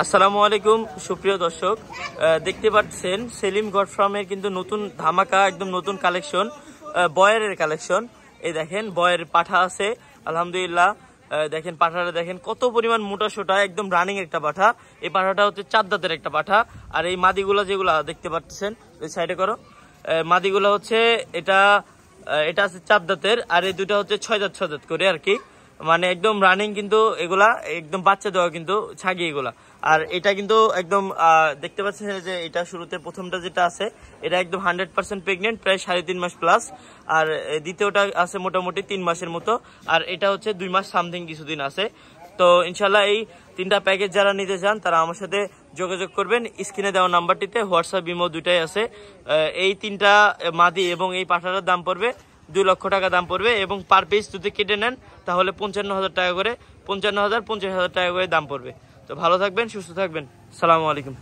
আসসালামু আলাইকুম সুপ্রিয় দর্শক, দেখতে পাচ্ছেন সেলিম গড ফার্মের কিন্তু নতুন ধামাকা, একদম নতুন কালেকশন, বয়ারের কালেকশন। এই দেখেন বয়ের পাঠা আছে আলহামদুলিল্লাহ। দেখেন পাঠাটা দেখেন কত পরিমাণ মোটা সোটা, একদম রানিং একটা পাঠা। এই পাঠাটা হচ্ছে 4 দাঁতের একটা পাঠা। আর এই মাদিগুলা যেগুলা দেখতে পাচ্ছেন ওই সাইডে করো, মাদিগুলা হচ্ছে এটা আছে 4 দাঁতের, আর এই দুটা হচ্ছে 6 দাঁত 6 দাঁত করে আর কি। মানে একদম রানিং, কিন্তু এগুলা একদম বাচ্চা দেওয়া কিন্তু ছাগি এগুলা। আর এটা কিন্তু একদম দেখতে পাচ্ছেন যে এটা শুরুতে প্রথমটা যেটা আছে এটা একদম 100% প্রেগনেন্ট, প্রায় 3.5 মাস প্লাস। আর দ্বিতীয়টা আছে মোটামুটি 3 মাসের মতো। আর এটা হচ্ছে 2 মাস সামথিং কিছুদিন আছে। তো ইনশাল্লাহ এই 3টা প্যাকেজ যারা নিতে চান তারা আমার সাথে যোগাযোগ করবেন। স্ক্রিনে দেওয়া নাম্বারটিতে হোয়াটসঅ্যাপ ইমো দুটাই আছে। এই 3টা মাদি এবং এই পাঠাটার দাম পড়বে 2 লক্ষ টাকা দাম পড়বে, এবং পার পিস যদি কেটে নেন তাহলে 55,000 টাকা করে, 55,000 50,000 টাকা করে দাম পড়বে। তো ভালো থাকবেন, সুস্থ থাকবেন। সালামু আলাইকুম।